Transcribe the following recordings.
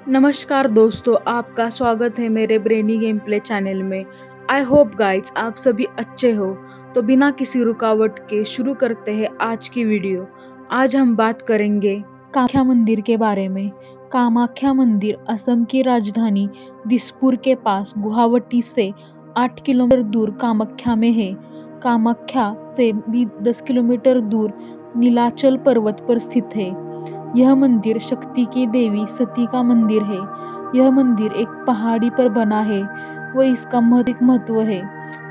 नमस्कार दोस्तों, आपका स्वागत है मेरे ब्रेनी गेम प्ले चैनल में। आई होप गाइज आप सभी अच्छे हो। तो बिना किसी रुकावट के शुरू करते हैं आज की वीडियो। आज हम बात करेंगे कामाख्या मंदिर के बारे में। कामाख्या मंदिर असम की राजधानी दिसपुर के पास गुवाहाटी से 8 किलोमीटर दूर कामाख्या में है। कामाख्या से भी 10 किलोमीटर दूर नीलाचल पर्वत पर स्थित है। यह मंदिर शक्ति की देवी सती का मंदिर है। यह मंदिर एक पहाड़ी पर बना है व इसका महत्व है।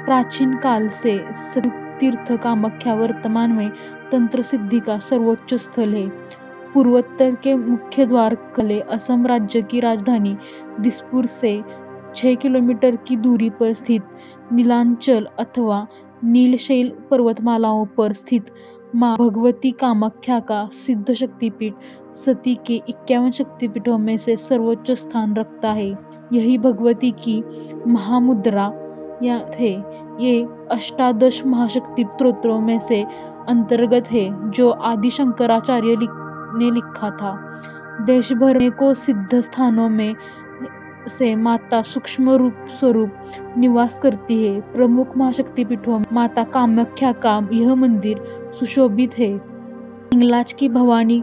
प्राचीन काल से सतयुग तीर्थ कामाख्या वर्तमान में तंत्र सिद्धि का सर्वोच्च स्थल है। पूर्वोत्तर के मुख्य द्वार कले असम राज्य की राजधानी दिसपुर से 6 किलोमीटर की दूरी पर स्थित नीलांचल अथवा नीलशैल पर्वतमालाओं पर स्थित माँ भगवती कामाख्या का सिद्ध शक्तिपीठ सती के 51 शक्तिपीठों में से सर्वोच्च स्थान रखता है। यही भगवती की महामुद्रा या थे। ये अष्टादश महाशक्ति स्तोत्रों में से अंतर्गत है जो आदि शंकराचार्य ने लिखा था। देश भर में को सिद्ध स्थानों में से माता सूक्ष्म रूप स्वरूप निवास करती है। प्रमुख महाशक्तिपीठों में माता कामाख्या का यह मंदिर सुशोभित है। हिंगलाज की भवानी,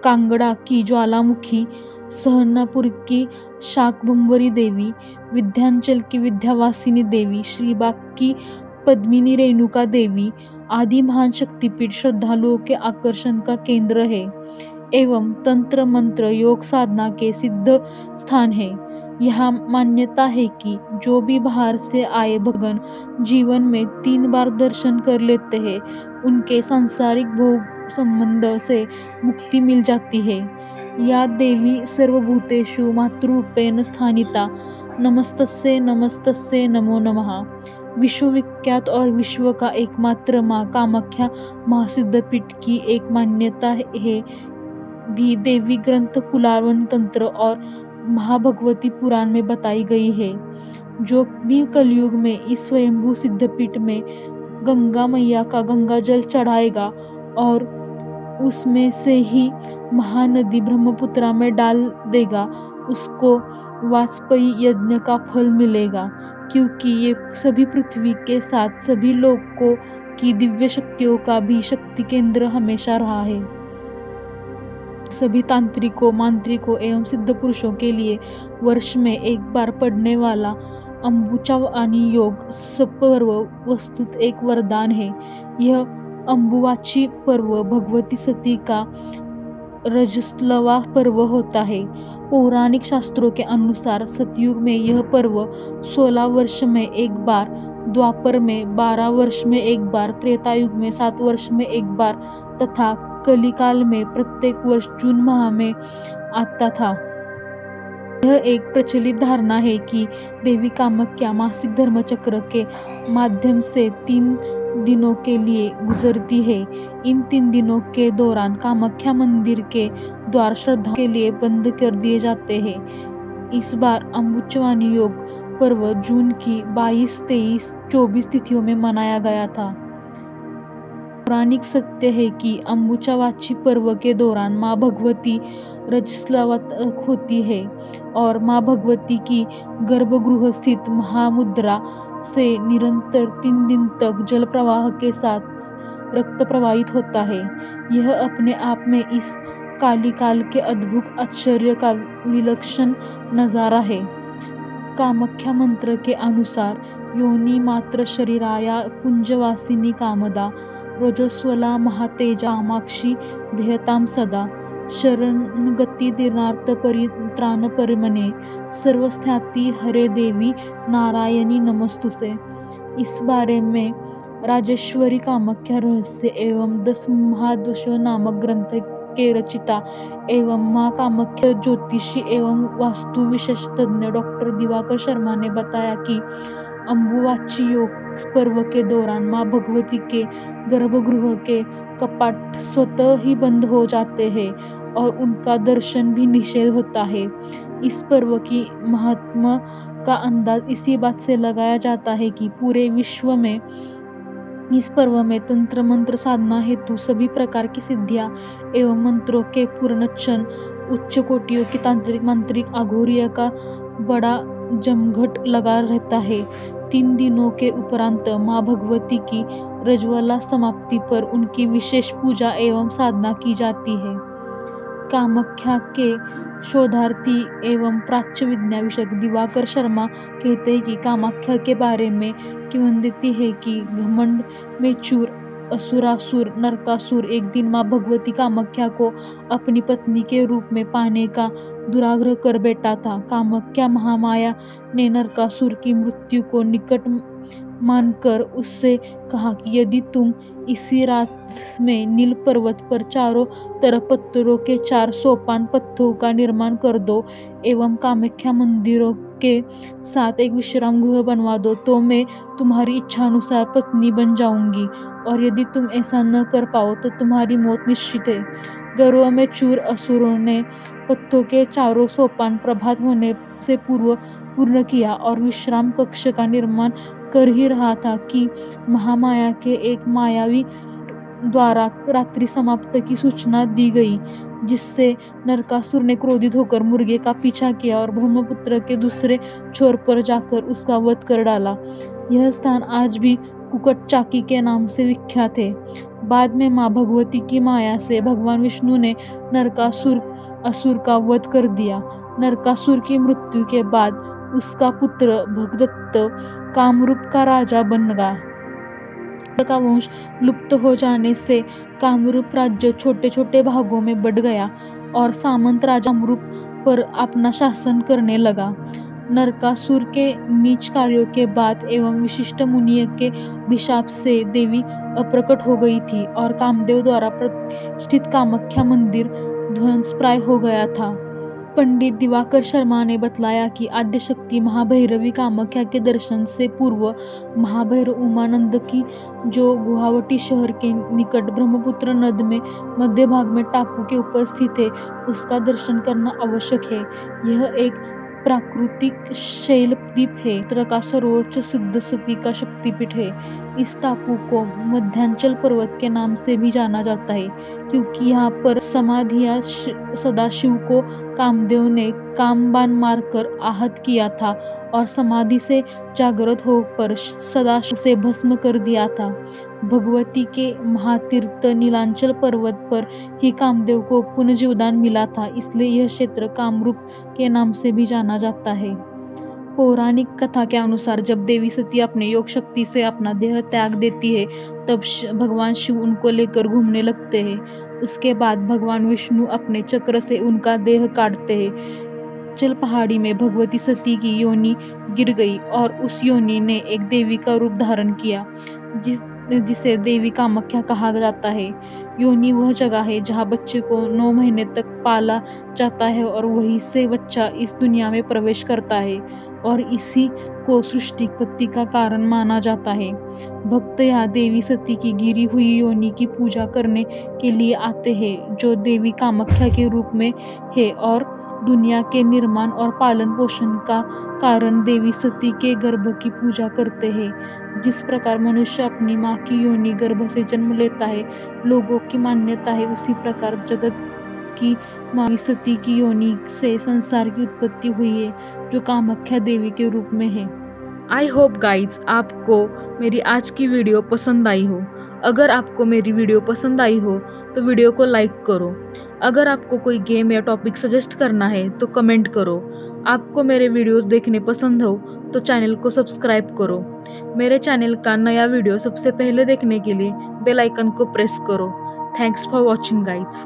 कांगड़ा की ज्वालामुखी, सहरनपुर की शाकंभरी देवी, विंध्याचल की विंध्यवासिनी देवी, श्रीबाग की पद्मिनी रेणुका देवी आदि महान शक्तिपीठ श्रद्धालुओं के आकर्षण का केंद्र है एवं तंत्र मंत्र योग साधना के सिद्ध स्थान है। यहाँ मान्यता है कि जो भी बाहर से आए भगवान जीवन में 3 बार दर्शन कर लेते हैं उनके सांसारिक भोग संबंध से मुक्ति मिल जाती है। या देवी सर्वभूतेषु मातृरूपेण स्थानिता नमस्तस्यै नमस्तस्यै नमो नमः। विश्वविख्यात और विश्व का एकमात्र माँ कामाख्या महासिद्धपीठ की एक मान्यता है भी देवी ग्रंथ कुलार्वन तंत्र और महाभगवती पुराण में बताई गई है। जो भी कलयुग में इस स्वयंभू सिद्धपीठ में गंगा मैया का गंगा जल चढ़ाएगा और उसमें से ही महानदी ब्रह्मपुत्रा में डाल देगा उसको वाजपेयी यज्ञ का फल मिलेगा, क्योंकि ये सभी पृथ्वी के साथ सभी लोगों की दिव्य शक्तियों का भी शक्ति केंद्र हमेशा रहा है। सभी तांत्रिकों, मांत्रिकों एवं सिद्ध पुरुषों के लिए वर्ष में एक बार पड़ने वाला अंबुचावानी योग पर्व वस्तुत एक वरदान है। यह अंबुवाची पर्व भगवती सती का रजस्वला पर्व होता है। पौराणिक शास्त्रों के अनुसार सतयुग में यह पर्व 16 वर्ष में एक बार, द्वापर में 12 वर्ष में एक बार, त्रेतायुग में 7 वर्ष में एक बार तथा कलिकाल में प्रत्येक वर्ष जून माह में आता था। यह एक प्रचलित धारणा है कि देवी कामाख्या मासिक धर्मचक्र के माध्यम से 3 दिनों के लिए गुजरती है। इन 3 दिनों के दौरान कामाख्या मंदिर के द्वार श्रद्धाओं के लिए बंद कर दिए जाते हैं। इस बार अंबुचवानी योग पर्व जून की 22, 23, 24 तिथियों में मनाया गया था। पौराणिक सत्य है कि अंबुचावाची पर्व के दौरान माँ भगवती रजस्वला होती है और माँ भगवती की गर्भगृह स्थित महामुद्रा से निरंतर 3 दिन तक जल प्रवाह के साथ रक्त प्रवाहित होता है। यह अपने आप में इस कालिकाल के अद्भुत आश्चर्य का विलक्षण नजारा है। कामाख्या मंत्र के अनुसार योनि मात्र शरीराया कुंजवासिनी कामदा रजस्वला महातेजा कामाक्षी ध्येयतां सदा शरणगति दीनार्थ परित्राण परिमने सर्वस्थ्याति हरे देवी नारायणी नमस्तुसे। इस बारे में राजेश्वरी कामाख्या रहस्य एवं 10 महादशो नामक ग्रंथ के रचिता एवं माँ कामाख्या ज्योतिषी एवं वास्तु विशेषज्ञ डॉक्टर दिवाकर शर्मा ने बताया कि अंबुवाची योग पर्व के दौरान माँ भगवती के गर्भगृह के कपाट स्वतः ही बंद हो जाते हैं और उनका दर्शन भी निषेध होता है। इस पर्व की महात्मा का अंदाज इसी बात से लगाया जाता है कि पूरे विश्व में इस पर्व में तंत्र मंत्र साधना हेतु सभी प्रकार की सिद्धियां एवं मंत्रों के पूर्णोच्चारण उच्च कोटियों की तांत्रिक मांत्रिक अघोरियों का बड़ा जमघट लगा रहता है। 3 दिनों के उपरांत माँ भगवती की रजस्वला समाप्ति पर उनकी विशेष पूजा एवं साधना की जाती है। कामाख्या के शोधार्थी एवं प्राच्य विद्या विशेषज्ञ दिवाकर शर्मा कहते हैं कि कामाख्या के बारे में किंवदंती है कि घमंड में चूर असुरासुर नरकासुर एक दिन माँ भगवती कामाख्या को अपनी पत्नी के रूप में पाने का दुराग्रह कर बैठा था। कामाख्या महामाया ने नरकासुर की मृत्यु को निकट मानकर उससे कहा कि यदि तुम इसी रात में नील पर्वत पर चारों तरफ पत्थरों के 4 सोपान पत्थरों का निर्माण कर दो एवं कामाख्या मंदिरों के साथ एक विश्राम गृह बनवा दो तो मैं तुम्हारी इच्छानुसार पत्नी बन जाऊंगी, और यदि तुम ऐसा न कर पाओ तो तुम्हारी मौत निश्चित है। गर्व में चूर असुरों ने पत्थरों के चारों सोपान प्रभात होने से पूर्व पूर्ण किया और विश्राम कक्ष का निर्माण कर ही रहा था कि महामाया के एक मायावी द्वारा रात्रि समाप्त की सूचना दी गई, जिससे नरकासुर ने क्रोधित होकर मुर्गे का पीछा किया और ब्रह्मपुत्र के दूसरे छोर पर जाकर उसका वध कर डाला। यह स्थान आज भी कुकट चाकी के नाम से विख्यात है। बाद में माँ भगवती की माया से भगवान विष्णु ने नरकासुर असुर का वध कर दिया। नरकासुर की मृत्यु के बाद उसका पुत्र भगदत्त कामरूप का राजा बन गया। का वंश लुप्त हो जाने से कामरूप राज्य छोटे छोटे भागों में बढ़ गया और सामंत राजा कामरूप पर अपना शासन करने लगा। नरकासुर के नीच कार्यों के बाद एवं विशिष्ट मुनि के अभिशाप से देवी अप्रकट हो गई थी और कामदेव द्वारा प्रतिष्ठित कामाख्या मंदिर ध्वंसप्राय हो गया था। पंडित दिवाकर शर्मा ने बतलाया कि आद्यशक्ति महाभैरवी कामाख्या के दर्शन से पूर्व महाभैरव उमानंद की जो गुवाहाटी शहर के निकट ब्रह्मपुत्र नद में मध्य भाग में टापू के ऊपर स्थित है, उसका दर्शन करना आवश्यक है। यह एक प्राकृतिक शैल द्वीप है, क्षेत्र का सर्वोच्च सिद्ध सती का शक्तिपीठ है। इस टापू को मध्यांचल पर्वत के नाम से भी जाना जाता है, क्योंकि यहाँ पर समाधिया सदाशिव को कामदेव ने कामबाण मारकर आहत किया था और समाधि से जागृत होकर सदाशिव से भस्म कर दिया था। भगवती के महातीर्थ नीलांचल पर्वत पर ही कामदेव को पुनर्जीवदान मिला था, इसलिए यह क्षेत्र कामरूप के नाम से भी जाना जाता है। पौराणिक कथा के अनुसार जब देवी सती अपने योग शक्ति से अपना देह त्याग देती है, तब भगवान शिव उनको लेकर घूमने लगते हैं। उसके बाद भगवान विष्णु अपने चक्र से उनका देह काटते हैं। चल पहाड़ी में भगवती सती की योनि गिर गई और उस योनि ने एक देवी का रूप धारण किया, जिसे देवी कामाख्या कहा जाता है। योनि वह जगह है जहाँ बच्चे को 9 महीने तक पाला जाता है और वहीं से बच्चा इस दुनिया में प्रवेश करता है और इसी को सृष्टि उत्पत्ति का कारण माना जाता है। भक्त यहाँ देवी सती की गिरी हुई योनि की पूजा करने के लिए आते हैं, जो देवी कामाख्या के रूप में है और दुनिया के निर्माण और पालन पोषण का कारण देवी सती के गर्भ की पूजा करते हैं। जिस प्रकार मनुष्य अपनी माँ की योनि गर्भ से जन्म लेता है, लोगों की मान्यता है, उसी प्रकार जगत की माँ सती की योनि से संसार की उत्पत्ति हुई है, जो कामाख्या देवी के रूप में है। आई होप गाइज आपको मेरी आज की वीडियो पसंद आई हो। अगर आपको मेरी वीडियो पसंद आई हो तो वीडियो को लाइक करो। अगर आपको कोई गेम या टॉपिक सजेस्ट करना है तो कमेंट करो। आपको मेरे वीडियोस देखने पसंद हो तो चैनल को सब्सक्राइब करो। मेरे चैनल का नया वीडियो सबसे पहले देखने के लिए बेल आइकन को प्रेस करो। Thanks for watching guys.